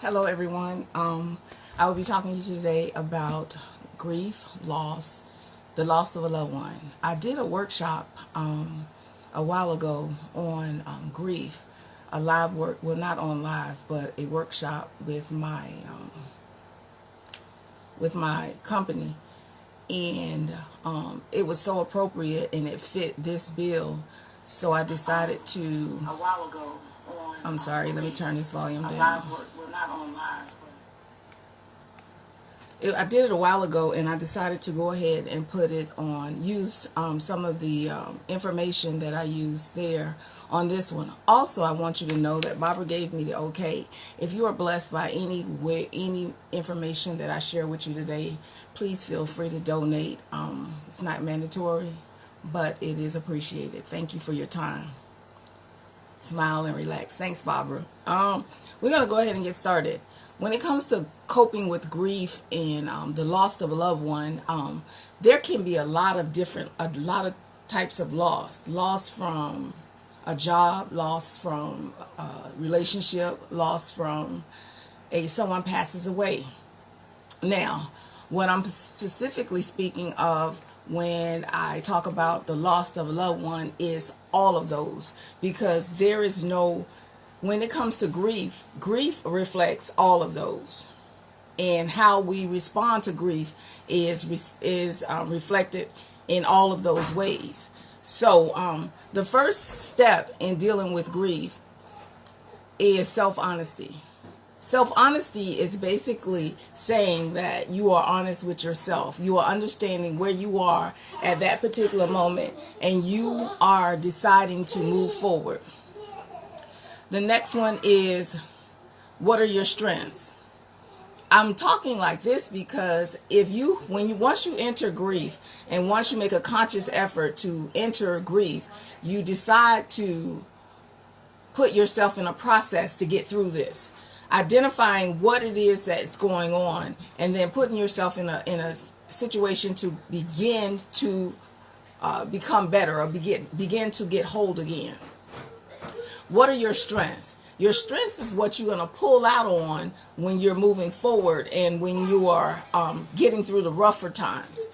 Hello, everyone. I will be talking to you today about grief, loss, the loss of a loved one. I did a workshop a while ago on grief, a live work, well, not on live, but a workshop with my company, and it was so appropriate and it fit this bill. So I decided to a while ago. I'm sorry, let me turn this volume down. Live work, well, not on live, but I did it a while ago, and I decided to go ahead and put it on, use some of the information that I used there on this one. Also, I want you to know that Barbara gave me the okay. If you are blessed by any information that I share with you today, please feel free to donate. It's not mandatory, but it is appreciated. Thank you for your time. Smile and relax. Thanks, Barbara. We're going to go ahead and get started. When it comes to coping with grief and the loss of a loved one, there can be a lot of types of loss. Loss from a job, loss from a relationship, loss from someone passes away. Now, what I'm specifically speaking of when I talk about the loss of a loved one is all of those, because there is no, when it comes to grief, grief reflects all of those, and how we respond to grief is reflected in all of those ways. So the first step in dealing with grief is self-honesty. Self-honesty is basically saying that you are honest with yourself. You are understanding where you are at that particular moment, and you are deciding to move forward. The next one is, what are your strengths? I'm talking like this because once you enter grief, and once you make a conscious effort to enter grief, you decide to put yourself in a process to get through this. Identifying what it is that's going on, and then putting yourself in a situation to begin to become better, or begin to get hold again. What are your strengths? Your strengths is what you're going to pull out on when you're moving forward and when you are getting through the rougher times.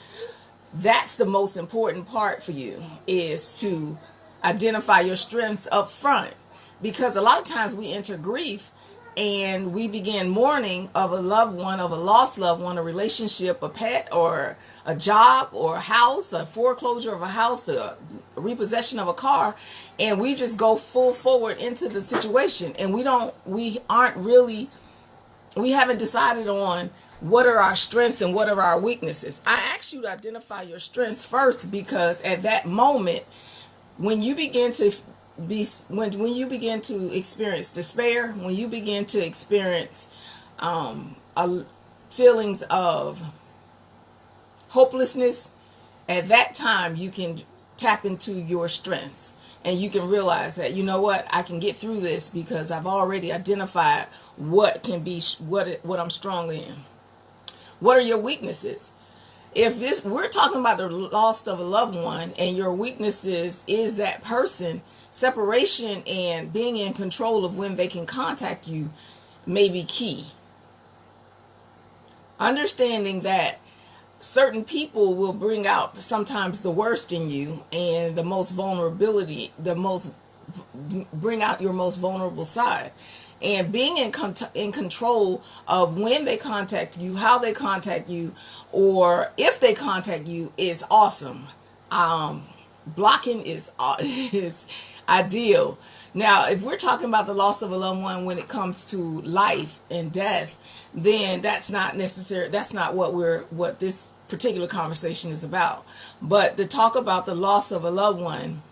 That's the most important part for you, is to identify your strengths up front, because a lot of times we enter grief and we begin mourning of a loved one, of a lost loved one, a relationship, a pet, or a job, or a house, a foreclosure of a house, a repossession of a car, and we just go full forward into the situation, and we haven't decided on what are our strengths and what are our weaknesses. I ask you to identify your strengths first, because at that moment, when you begin to when you begin to experience despair, when you begin to experience feelings of hopelessness, at that time you can tap into your strengths, and you can realize that, you know what, I can get through this because I've already identified what I'm strong in. What are your weaknesses? If we're talking about the loss of a loved one, and your weaknesses is that person, separation and being in control of when they can contact you may be key. Understanding that certain people will bring out sometimes the worst in you, and the most vulnerability, bring out your most vulnerable side. And being in control of when they contact you, how they contact you, or if they contact you is awesome. Blocking is ideal. Now, if we're talking about the loss of a loved one when it comes to life and death, then that's not necessary. That's not what this particular conversation is about. But to talk about the loss of a loved one,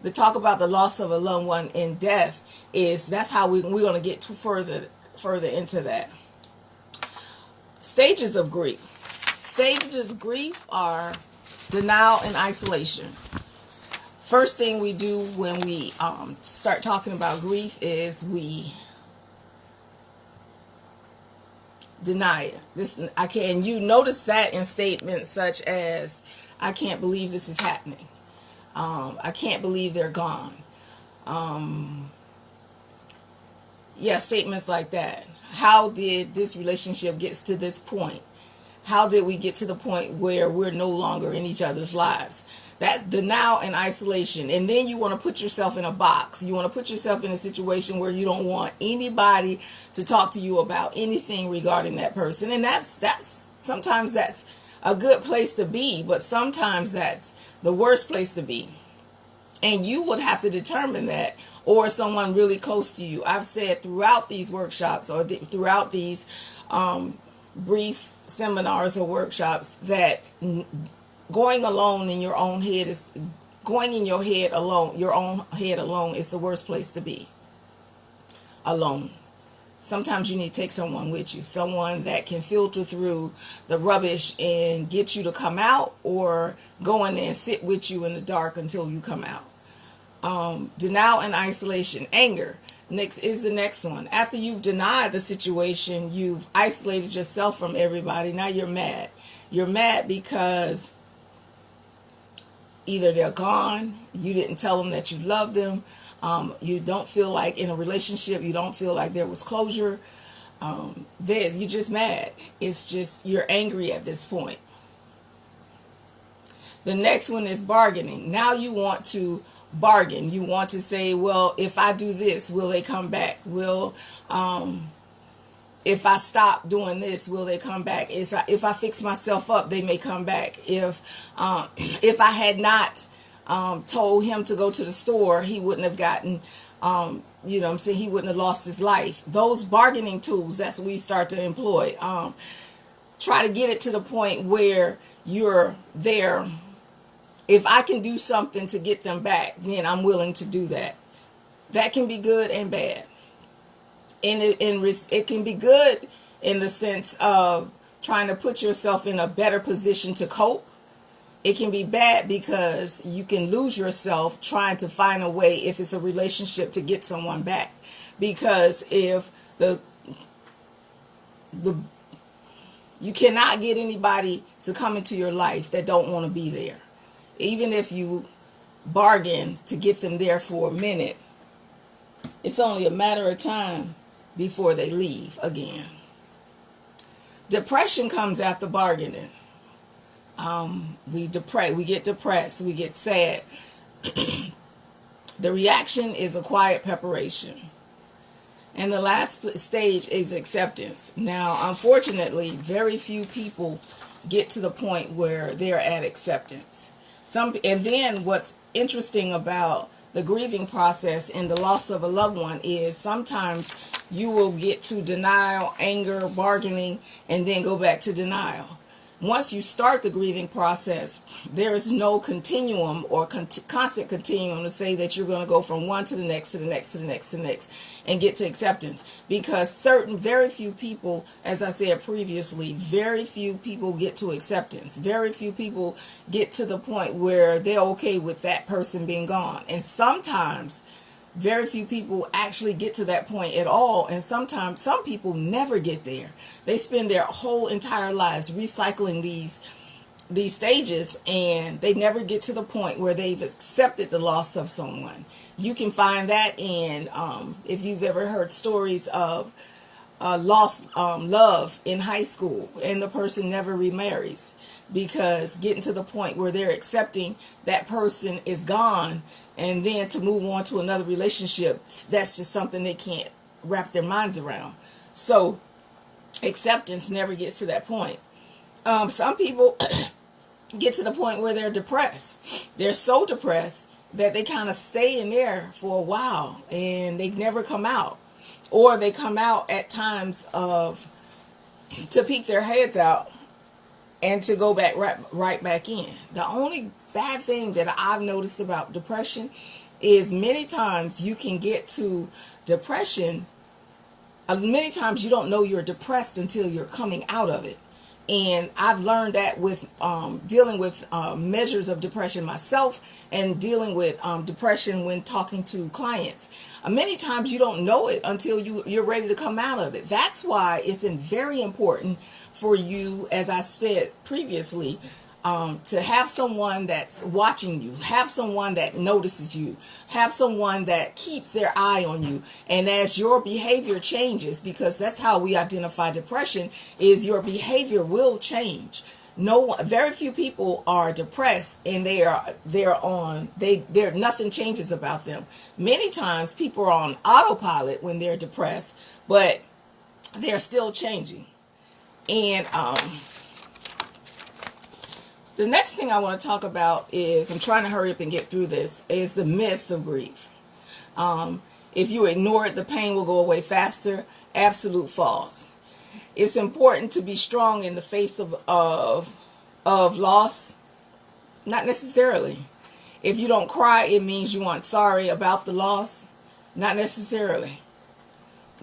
in death, that's how we're going to get further into that. Stages of grief. Stages of grief are denial and isolation. First thing we do when we start talking about grief is we deny it. You notice that in statements such as, I can't believe this is happening. I can't believe they're gone. Yeah, statements like that. How did this relationship get to this point? How did we get to the point where we're no longer in each other's lives? That's denial and isolation. And then you want to put yourself in a box. You want to put yourself in a situation where you don't want anybody to talk to you about anything regarding that person. And that's sometimes that's a good place to be, but sometimes that's the worst place to be. And you would have to determine that, or someone really close to you. I've said throughout these workshops, or throughout these brief seminars or workshops, that going alone in your own head is going in your head alone. Your own head alone is the worst place to be. Alone. Sometimes you need to take someone with you, someone that can filter through the rubbish and get you to come out, or go in there and sit with you in the dark until you come out. Denial and isolation. Anger next is the next one. After you've denied the situation, you've isolated yourself from everybody. Now you're mad. You're mad because either they're gone, you didn't tell them that you love them, you don't feel like in a relationship, you don't feel like there was closure. You're just mad. It's just, you're angry at this point. The next one is bargaining. Now you want to bargain. You want to say, well, if I do this, will they come back? If I stop doing this, will they come back? If I fix myself up, they may come back. If I had not told him to go to the store, he wouldn't have gotten, you know what I'm saying, he wouldn't have lost his life. Those bargaining tools, that's what we start to employ. Try to get it to the point where you're there. If I can do something to get them back, then I'm willing to do that. That can be good and bad. And it can be good in the sense of trying to put yourself in a better position to cope. It can be bad because you can lose yourself trying to find a way, if it's a relationship, to get someone back. Because if you cannot get anybody to come into your life that don't want to be there. Even if you bargain to get them there for a minute, it's only a matter of time before they leave again. Depression comes after bargaining. We get depressed, we get sad. The reaction is a quiet preparation. And the last stage is acceptance. Now, unfortunately, very few people get to the point where they're at acceptance. And then what's interesting about the grieving process and the loss of a loved one is sometimes you will get to denial, anger, bargaining, and then go back to denial. Once you start the grieving process, there is no continuum or constant continuum to say that you're going to go from one to the next, to the next, to the next, to the next, and get to acceptance. Because very few people, as I said previously, very few people get to acceptance. Very few people get to the point where they're okay with that person being gone. And sometimes very few people actually get to that point at all, and sometimes some people never get there. They spend their whole entire lives recycling these stages, and they never get to the point where they've accepted the loss of someone. You can find that in, if you've ever heard stories of lost love in high school, and the person never remarries, because getting to the point where they're accepting that person is gone, and then to move on to another relationship, that's just something they can't wrap their minds around. So acceptance never gets to that point. Some people get to the point where they're depressed. They're so depressed that they kind of stay in there for a while and they never come out. Or they come out at times to peek their heads out and to go back right back in. The only bad thing that I've noticed about depression is many times you can get to depression. Many times you don't know you're depressed until you're coming out of it. And I've learned that with dealing with measures of depression myself, and dealing with depression when talking to clients. Many times you don't know it until you're ready to come out of it. That's why it's very important for you, as I said previously, to have someone that's watching you, have someone that notices you, have someone that keeps their eye on you. And as your behavior changes, because that's how we identify depression, is your behavior will change. Very few people are depressed and they're nothing changes about them. Many times people are on autopilot when they're depressed, but they're still changing. And the next thing I want to talk about is, I'm trying to hurry up and get through this, is the myths of grief. If you ignore it, the pain will go away faster. Absolute false. It's important to be strong in the face of loss. Not necessarily. If you don't cry, it means you aren't sorry about the loss. Not necessarily.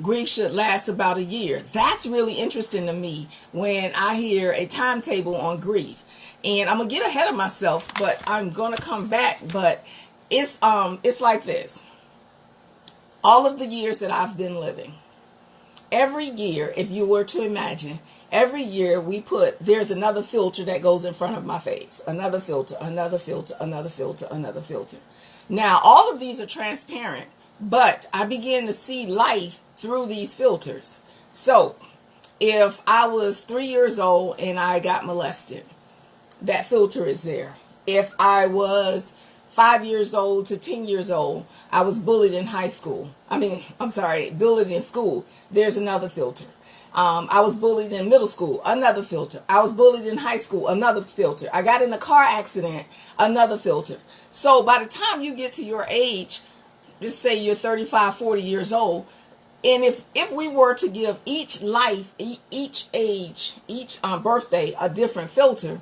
Grief should last about a year. That's really interesting to me when I hear a timetable on grief. And I'm going to get ahead of myself, but I'm going to come back. But it's like this. All of the years that I've been living, every year, if you were to imagine, every year there's another filter that goes in front of my face. Another filter, another filter, another filter, another filter. Now, all of these are transparent, but I begin to see life through these filters. So, if I was 3 years old and I got molested, that filter is there. If I was 5 years old to 10 years old, I was bullied in high school. Bullied in school. There's another filter. I was bullied in middle school, another filter. I was bullied in high school, another filter. I got in a car accident, another filter. So by the time you get to your age, just say you're 35, 40 years old, and if we were to give each life, each age, each birthday a different filter,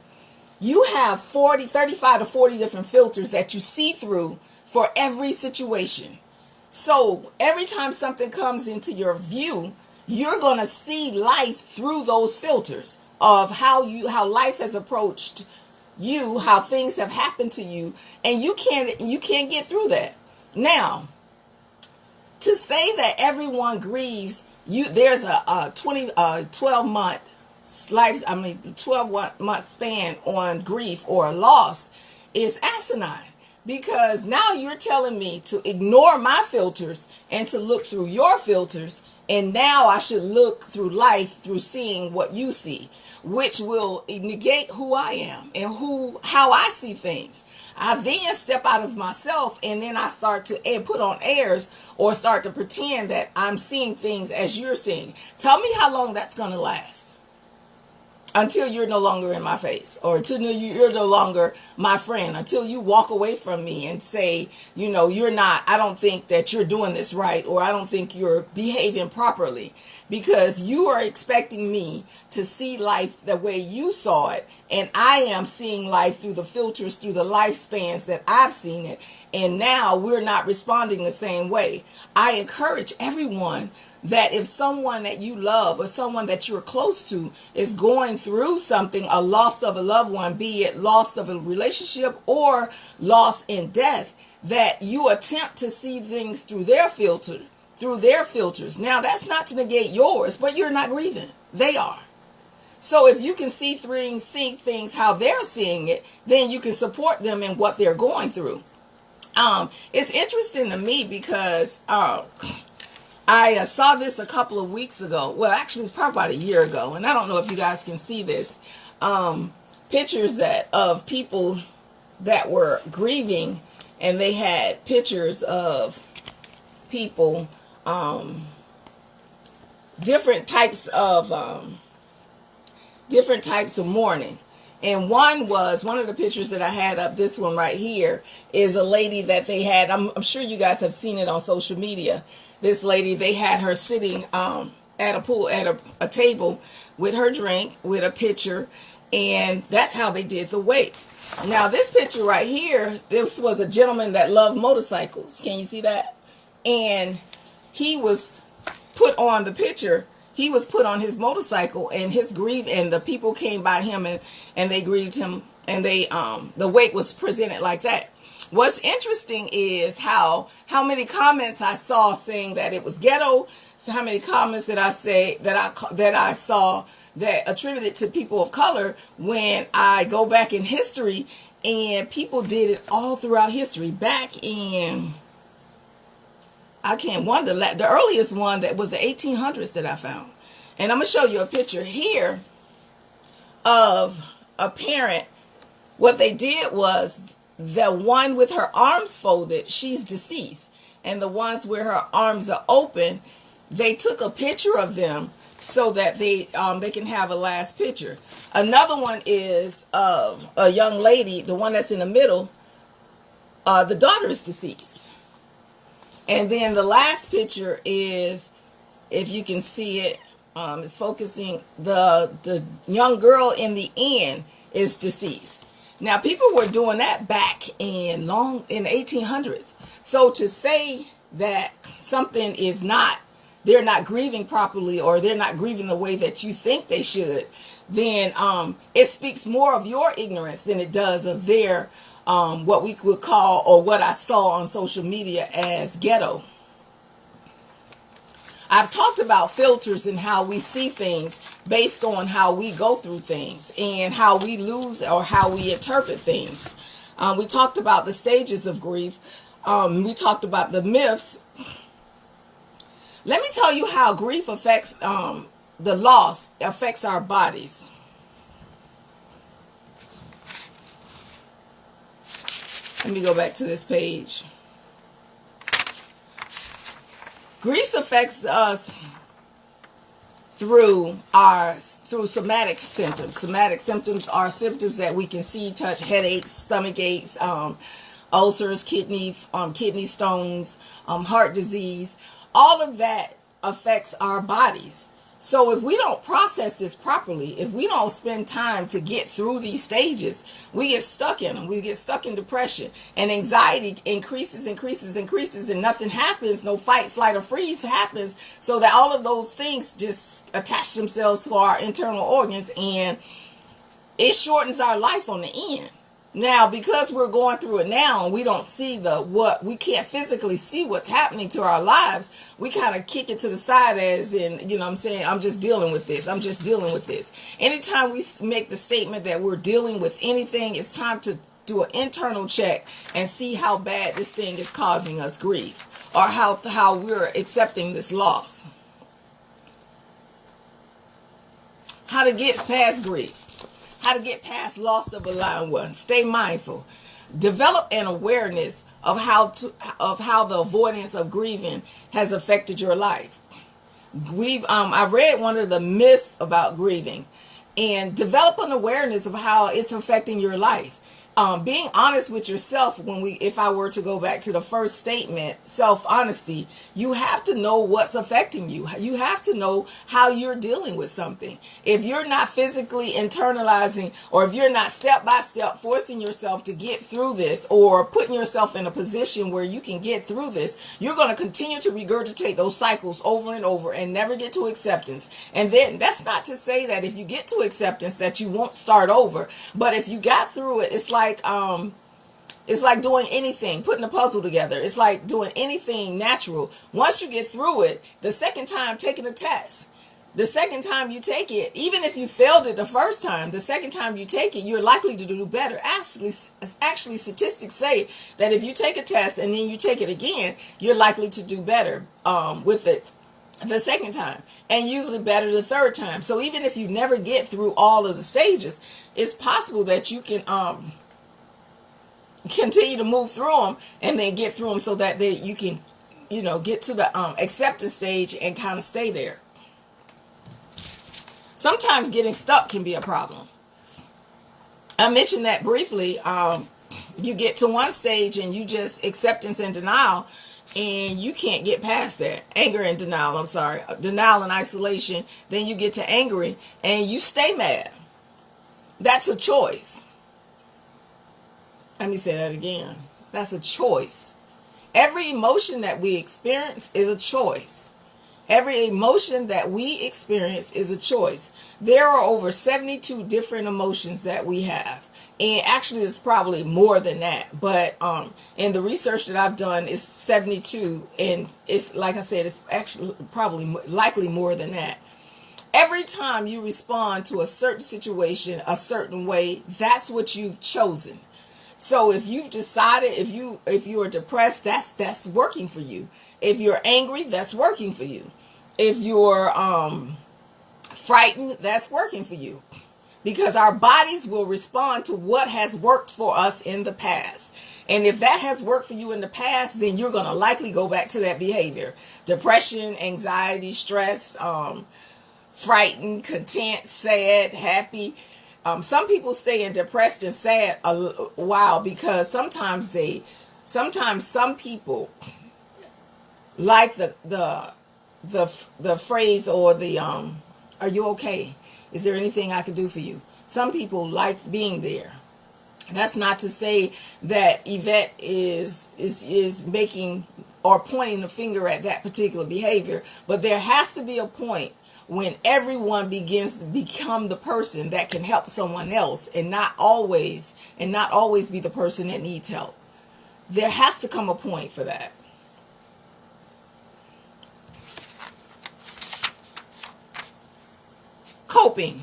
you have 35 to 40 different filters that you see through for every situation. So every time something comes into your view, you're going to see life through those filters of how life has approached you, how things have happened to you, and you can't get through that. Now, to say that everyone grieves, there's a 12-month 12-month span on grief or loss is asinine, because now you're telling me to ignore my filters and to look through your filters, and now I should look through life through seeing what you see, which will negate who I am and how I see things. I then step out of myself, and then I start to put on airs or start to pretend that I'm seeing things as you're seeing. Tell me how long that's going to last. Until you're no longer in my face, or until you're no longer my friend, until you walk away from me and say, I don't think that you're doing this right, or I don't think you're behaving properly, because you are expecting me to see life the way you saw it, and I am seeing life through the filters, through the lifespans that I've seen it, and now we're not responding the same way. I encourage everyone that if someone that you love or someone that you're close to is going through something, a loss of a loved one, be it loss of a relationship or loss in death, that you attempt to see things through their filters. Now, that's not to negate yours, but you're not grieving. They are. So if you can see things how they're seeing it, then you can support them in what they're going through. It's interesting to me because I saw this a couple of weeks ago. Well, actually, it's probably about a year ago, and I don't know if you guys can see this. Pictures of people that were grieving, and they had pictures of people, different types of mourning. And one of the pictures that I had up, this one right here, is a lady that they had. I'm sure you guys have seen it on social media. This lady, they had her sitting at a table with her drink, with a pitcher, and that's how they did the wake. Now, this picture right here, this was a gentleman that loved motorcycles. Can you see that? And he was put on the picture. He was put on his motorcycle, and and the people came by him and they grieved him, and the wake was presented like that. What's interesting is how many comments I saw saying that it was ghetto. So how many comments that I saw that attributed to people of color, when I go back in history, and people did it all throughout history. Back in, I can't wonder, the earliest one that was the 1800s that I found. And I'm going to show you a picture here of a parent. What they did was, the one with her arms folded, she's deceased. And the ones where her arms are open, they took a picture of them so that they can have a last picture. Another one is of a young lady, the one that's in the middle, the daughter is deceased. And then the last picture is, if you can see it, it's focusing, the young girl in the end is deceased. Now, people were doing that back in the 1800s. So to say that something is not, they're not grieving properly, or they're not grieving the way that you think they should, then it speaks more of your ignorance than it does of their, what we would call, or what I saw on social media as ghetto. I've talked about filters and how we see things based on how we go through things and how we lose or how we interpret things. We talked about the stages of grief. We talked about the myths. Let me tell you how grief affects, the loss affects our bodies. Let me go back to this page. Grief affects us through somatic symptoms. Somatic symptoms are symptoms that we can see, touch: headaches, stomach aches, ulcers, kidney stones, heart disease. All of that affects our bodies. So if we don't process this properly, if we don't spend time to get through these stages, we get stuck in them. We get stuck in depression, and anxiety increases, and nothing happens. No fight, flight, or freeze happens. So that all of those things just attach themselves to our internal organs, and it shortens our life on the end. Now, because we're going through it now and we don't see we can't physically see what's happening to our lives, we kind of kick it to the side, as in, you know what I'm saying, I'm just dealing with this. I'm just dealing with this. Anytime we make the statement that we're dealing with anything, it's time to do an internal check and see how bad this thing is causing us grief, or how we're accepting this loss. How to get past grief. How to get past loss of a loved one. Stay mindful. Develop an awareness of how the avoidance of grieving has affected your life. I read one of the myths about grieving, and develop an awareness of how it's affecting your life. Being honest with yourself. If I were to go back to the first statement, self-honesty, you have to know what's affecting you. You have to know how you're dealing with something. If you're not physically internalizing, or if you're not step by step forcing yourself to get through this, or putting yourself in a position where you can get through this, you're going to continue to regurgitate those cycles over and over and never get to acceptance. And then that's not to say that if you get to acceptance that you won't start over. But if you got through it, it's like doing anything, putting a puzzle together. It's like doing anything natural. Once you get through it, the second time taking a test, the second time you take it, even if you failed it the first time, the second time you take it, you're likely to do better. Actually, statistics say that if you take a test and then you take it again, you're likely to do better with it the second time, and usually better the third time. So even if you never get through all of the stages, it's possible that you can continue to move through them and then get through them, so that you can, get to the acceptance stage and kind of stay there. Sometimes getting stuck can be a problem. I mentioned that briefly. You get to one stage and you just acceptance and denial, and you can't get past that. Anger and denial, denial and isolation. Then you get to angry and you stay mad. That's a choice. Let me say that again. That's a choice. Every emotion that we experience is a choice. Every emotion that we experience is a choice. There are over 72 different emotions that we have. And actually it's probably more than that, but in the research that I've done, it's 72, and it's, like I said, it's actually probably likely more than that. Every time you respond to a certain situation a certain way, that's what you've chosen. So if you've decided, if you are depressed, that's working for you. If you're angry, that's working for you. If you're frightened, that's working for you. Because our bodies will respond to what has worked for us in the past. And if that has worked for you in the past, then you're going to likely go back to that behavior. Depression, anxiety, stress, frightened, content, sad, happy. Some people stay in depressed and sad a while because sometimes some people like the phrase or the are you okay? Is there anything I can do for you? Some people like being there. That's not to say that Yvette is making or pointing the finger at that particular behavior, but there has to be a point when everyone begins to become the person that can help someone else, and not always be the person that needs help. There has to come a point for that. Coping.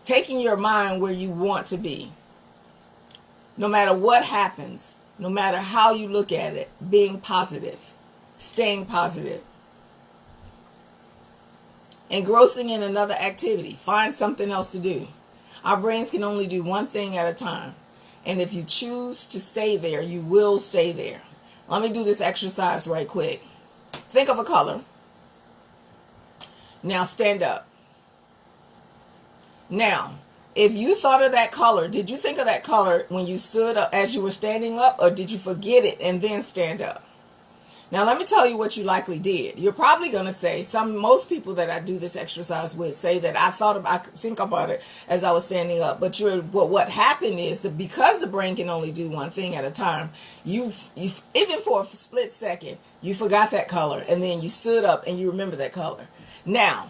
Taking your mind where you want to be. No matter what happens, no matter how you look at it, being positive, staying positive. Engrossing in another activity. Find something else to do. Our brains can only do one thing at a time. And if you choose to stay there, you will stay there. Let me do this exercise right quick. Think of a color. Now stand up. Now, if you thought of that color, did you think of that color when you stood up as you were standing up, or did you forget it and then stand up? Now, let me tell you what you likely did. You're probably going to say, most people that I do this exercise with say that I think about it as I was standing up. But what happened is that because the brain can only do one thing at a time, you even for a split second, you forgot that color, and then you stood up and you remember that color. Now,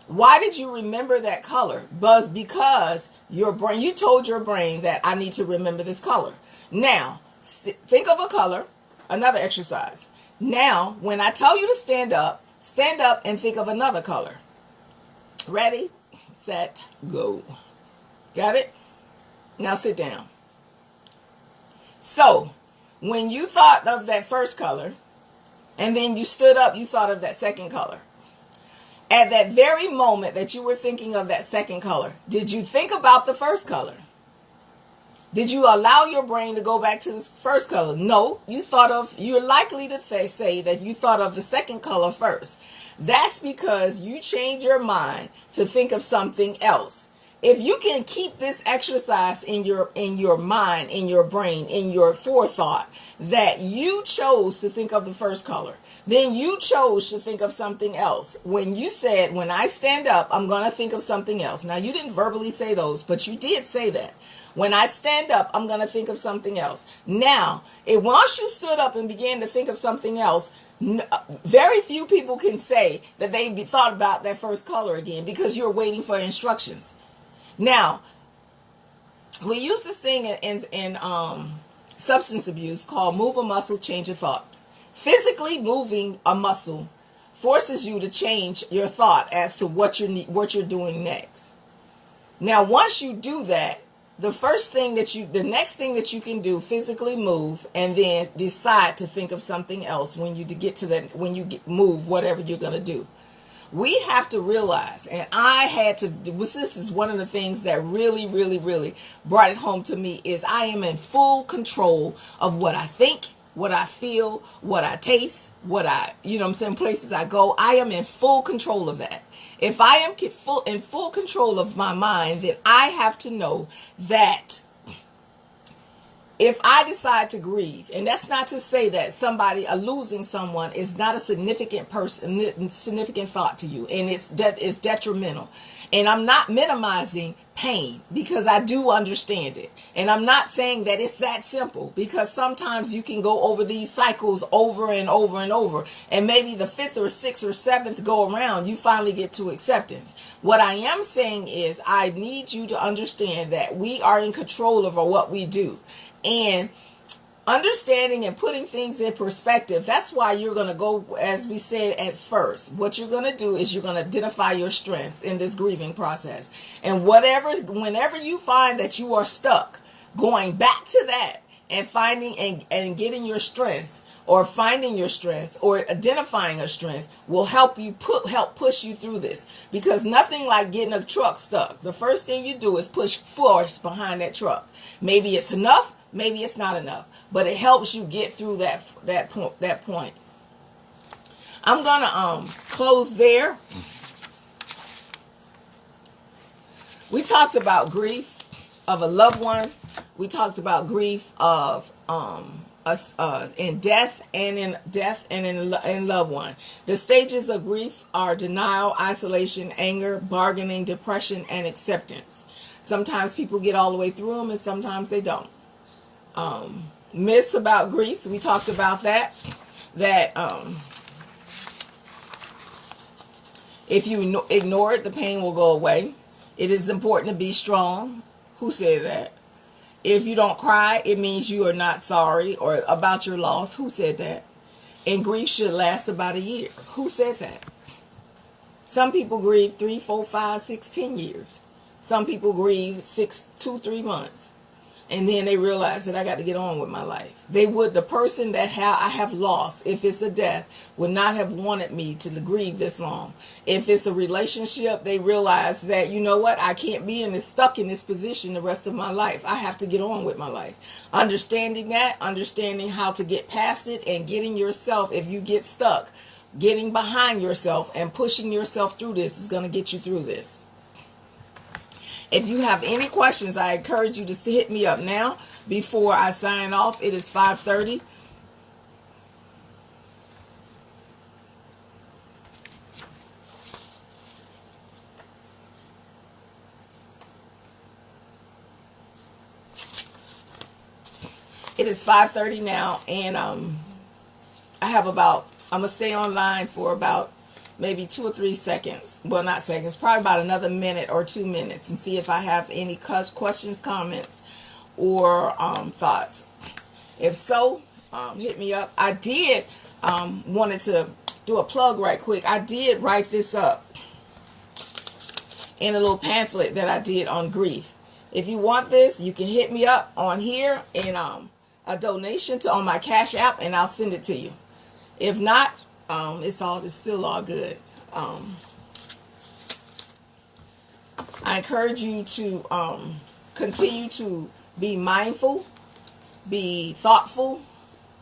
why did you remember that color? Because you told your brain that I need to remember this color. Now, think of a color, another exercise. Now, when I tell you to stand up and think of another color. Ready, set, go. Got it? Now sit down. So, when you thought of that first color, and then you stood up, you thought of that second color. At that very moment that you were thinking of that second color, did you think about the first color? Did you allow your brain to go back to the first color? No, you're likely to say that you thought of the second color first. That's because you changed your mind to think of something else. If you can keep this exercise in your mind, in your brain, in your forethought, that you chose to think of the first color, then you chose to think of something else. When you said, when I stand up, I'm going to think of something else. Now, you didn't verbally say those, but you did say that. When I stand up, I'm going to think of something else. Now, once you stood up and began to think of something else, very few people can say that they thought about that first color again because you're waiting for instructions. Now, we use this thing in substance abuse called move a muscle, change a thought. Physically moving a muscle forces you to change your thought as to what you're doing next. Now, once you do that, the next thing that you can do, physically move, and then decide to think of something else when you get to that, move whatever you're going to do. We have to realize, and this is one of the things that really, really, really brought it home to me, is I am in full control of what I think, what I feel, what I taste, places I go. I am in full control of that. If I am in full control of my mind, then I have to know that if I decide to grieve, and that's not to say that losing someone is not a significant thought to you, and it's detrimental. And I'm not minimizing pain, because I do understand it. And I'm not saying that it's that simple, because sometimes you can go over these cycles over and over and over, and maybe the 5th or 6th or 7th go around, you finally get to acceptance. What I am saying is I need you to understand that we are in control over what we do. And understanding and putting things in perspective, that's why you're going to go, as we said at first, what you're going to do is you're going to identify your strengths in this grieving process. And whenever you find that you are stuck, going back to that and finding and getting your strengths, or finding your strengths, or identifying a strength, will help push you through this. Because nothing like getting a truck stuck. The first thing you do is push force behind that truck. Maybe it's enough, maybe it's not enough, but it helps you get through that point. I'm gonna close there. We talked about grief of a loved one. We talked about grief of in death and in loved one. The stages of grief are denial, isolation, anger, bargaining, depression, and acceptance. Sometimes people get all the way through them, and sometimes they don't. Myths about grief, we talked about that if you ignore it, the pain will go away. It is important to be strong. Who said that? If you don't cry, it means you are not sorry or about your loss. Who said that? And grief should last about a year. Who said that? Some people grieve 3, 4, 5, 6, 10 years. Some people grieve 2, 3 months. And then they realize that I got to get on with my life. The person that I have lost, if it's a death, would not have wanted me to grieve this long. If it's a relationship, they realize that, you know what, I can't be stuck in this position the rest of my life. I have to get on with my life. Understanding that, understanding how to get past it, and getting yourself, if you get stuck, getting behind yourself and pushing yourself through this is going to get you through this. If you have any questions, I encourage you to hit me up now before I sign off. It is 5:30. It is 5:30 now, and I'm going to stay online for about maybe 2 or 3 seconds. Well, not seconds, probably about another minute or 2 minutes, and see if I have any questions, comments, or thoughts. If so, hit me up. I did wanted to do a plug right quick. I did write this up in a little pamphlet that I did on grief. If you want this, you can hit me up on here in a donation on my Cash App, and I'll send it to you. If not, it's still all good. I encourage you to continue to be mindful, be thoughtful,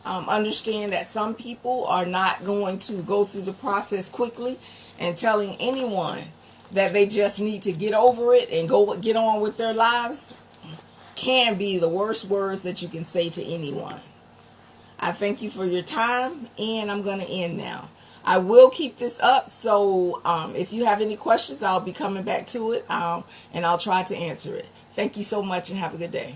understand that some people are not going to go through the process quickly, and telling anyone that they just need to get over it and get on with their lives can be the worst words that you can say to anyone. I thank you for your time, and I'm going to end now. I will keep this up, so if you have any questions, I'll be coming back to it, and I'll try to answer it. Thank you so much, and have a good day.